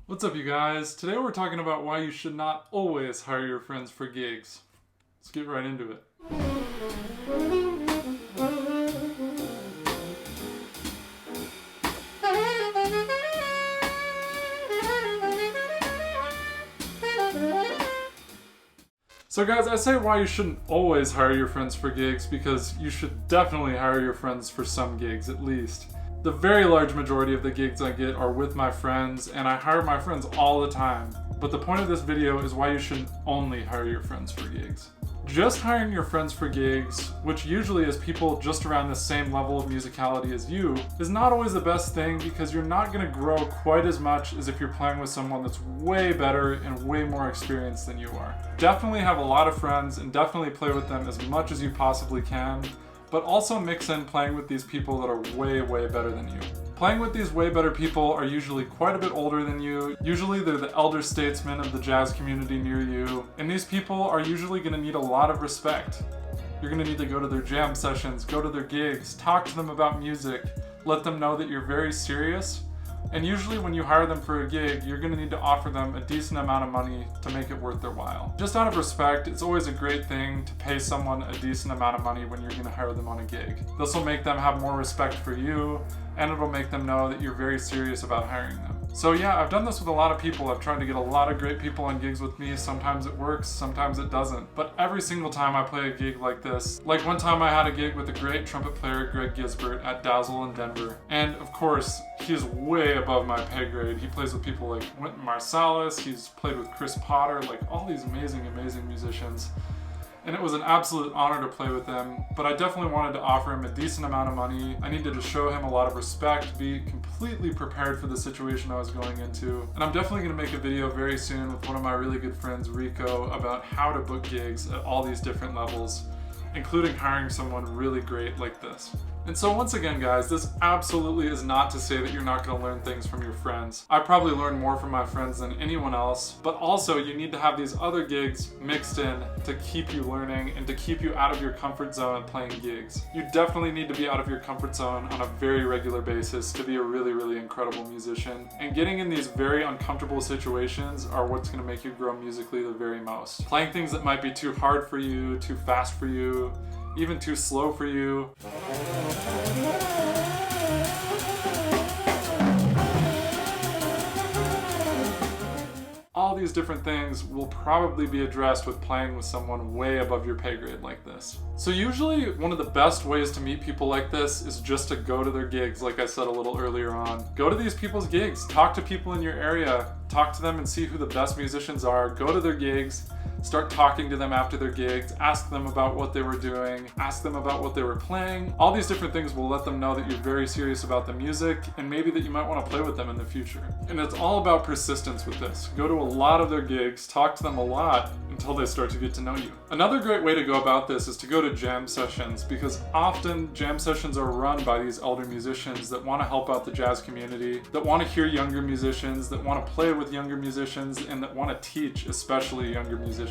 What's up, you guys? Today we're talking about why you should not always hire your friends for gigs. Let's get right into it. So guys, I say why you shouldn't always hire your friends for gigs because you should definitely hire your friends for some gigs at least. The very large majority of the gigs I get are with my friends, and I hire my friends all the time. But the point of this video is why you shouldn't only hire your friends for gigs. Just hiring your friends for gigs, which usually is people just around the same level of musicality as you, is not always the best thing because you're not going to grow quite as much as if you're playing with someone that's way better and way more experienced than you are. Definitely have a lot of friends and definitely play with them as much as you possibly can, but also mix in playing with these people that are way better than you. Playing with these way better people are usually quite a bit older than you. Usually they're the elder statesmen of the jazz community near you, and these people are usually going to need a lot of respect. You're going to need to go to their jam sessions, go to their gigs, talk to them about music, let them know that you're very serious. And usually when you hire them for a gig, you're going to need to offer them a decent amount of money to make it worth their while. Just out of respect, it's always a great thing to pay someone a decent amount of money when you're going to hire them on a gig. This will make them have more respect for you, and it'll make them know that you're very serious about hiring them. So yeah, I've done this with a lot of people. I've tried to get a lot of great people on gigs with me. Sometimes it works, sometimes it doesn't. But every single time I play a gig like this, like one time I had a gig with a great trumpet player, Greg Gisbert, at Dazzle in Denver. And of course, he is way above my pay grade. He plays with people like Wynton Marsalis, he's played with Chris Potter, like all these amazing musicians. And it was an absolute honor to play with him, but I definitely wanted to offer him a decent amount of money. I needed to show him a lot of respect, be completely prepared for the situation I was going into. And I'm definitely going to make a video very soon with one of my really good friends, Rico, about how to book gigs at all these different levels, including hiring someone really great like this. And so once again, guys, this absolutely is not to say that you're not going to learn things from your friends. I probably learn more from my friends than anyone else, but also you need to have these other gigs mixed in to keep you learning and to keep you out of your comfort zone playing gigs. You definitely need to be out of your comfort zone on a very regular basis to be a really incredible musician. And getting in these very uncomfortable situations are what's going to make you grow musically the very most. Playing things that might be too hard for you, too fast for you, even too slow for you. All these different things will probably be addressed with playing with someone way above your pay grade like this. So usually one of the best ways to meet people like this is just to go to their gigs, like I said a little earlier on. Go to these people's gigs, talk to people in your area, talk to them and see who the best musicians are, go to their gigs, start talking to them after their gigs, ask them about what they were doing, ask them about what they were playing. All these different things will let them know that you're very serious about the music and maybe that you might want to play with them in the future. And it's all about persistence with this. Go to a lot of their gigs, talk to them a lot until they start to get to know you. Another great way to go about this is to go to jam sessions, because often jam sessions are run by these elder musicians that want to help out the jazz community, that want to hear younger musicians, that want to play with younger musicians, and that want to teach especially younger musicians.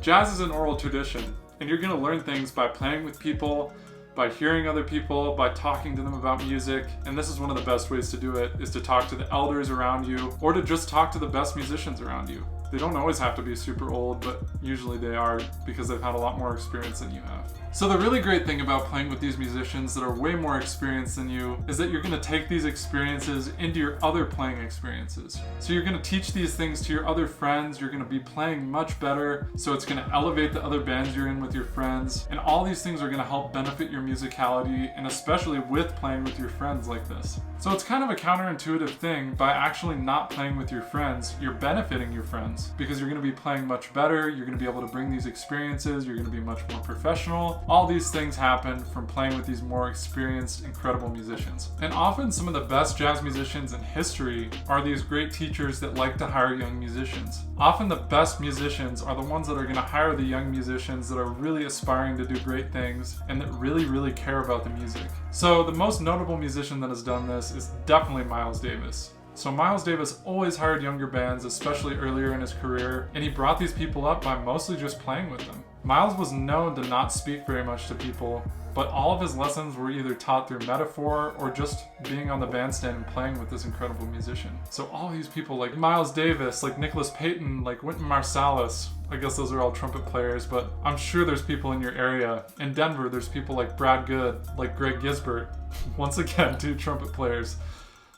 Jazz is an oral tradition, and you're going to learn things by playing with people, by hearing other people, by talking to them about music. And this is one of the best ways to do it, is to talk to the elders around you, or to just talk to the best musicians around you. They don't always have to be super old, but usually they are, because they've had a lot more experience than you have. So the really great thing about playing with these musicians that are way more experienced than you is that you're going to take these experiences into your other playing experiences. So you're going to teach these things to your other friends, you're going to be playing much better, so it's going to elevate the other bands you're in with your friends, and all these things are going to help benefit your musicality, and especially with playing with your friends like this. So it's kind of a counterintuitive thing. By actually not playing with your friends, you're benefiting your friends, because you're going to be playing much better, you're going to be able to bring these experiences, you're going to be much more professional. All these things happen from playing with these more experienced, incredible musicians. And often some of the best jazz musicians in history are these great teachers that like to hire young musicians. Often the best musicians are the ones that are going to hire the young musicians that are really aspiring to do great things and that really care about the music. So the most notable musician that has done this is definitely Miles Davis. So Miles Davis always hired younger bands, especially earlier in his career, and he brought these people up by mostly just playing with them. Miles was known to not speak very much to people, but all of his lessons were either taught through metaphor or just being on the bandstand and playing with this incredible musician. So all these people like Miles Davis, like Nicholas Payton, like Wynton Marsalis, I guess those are all trumpet players, but I'm sure there's people in your area. In Denver, there's people like Brad Good, like Greg Gisbert. Once again, 2 trumpet players.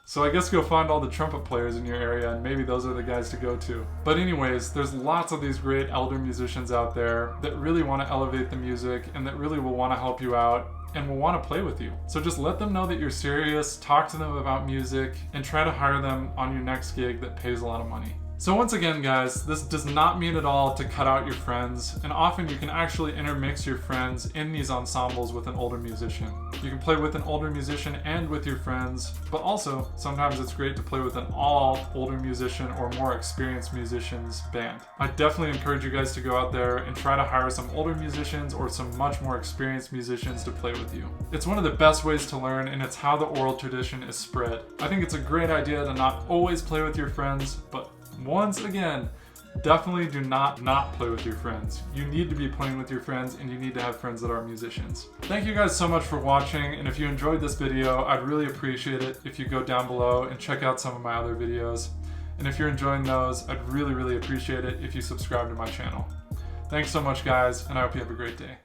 So I guess go find all the trumpet players in your area and maybe those are the guys to go to. But anyways, there's lots of these great elder musicians out there that really want to elevate the music and that really will want to help you out and will want to play with you. So just let them know that you're serious, talk to them about music, and try to hire them on your next gig that pays a lot of money. So once again, guys, this does not mean at all to cut out your friends, and often you can actually intermix your friends in these ensembles with an older musician. You can play with an older musician and with your friends, but also sometimes it's great to play with an all older musician or more experienced musicians band. I definitely encourage you guys to go out there and try to hire some older musicians or some much more experienced musicians to play with you. It's one of the best ways to learn, and it's how the oral tradition is spread. I think it's a great idea to not always play with your friends, but once again, definitely do not play with your friends. You need to be playing with your friends, and you need to have friends that are musicians. Thank you guys so much for watching, and if you enjoyed this video, I'd really appreciate it if you go down below and check out some of my other videos. And if you're enjoying those, I'd really appreciate it if you subscribe to my channel. Thanks so much, guys, and I hope you have a great day.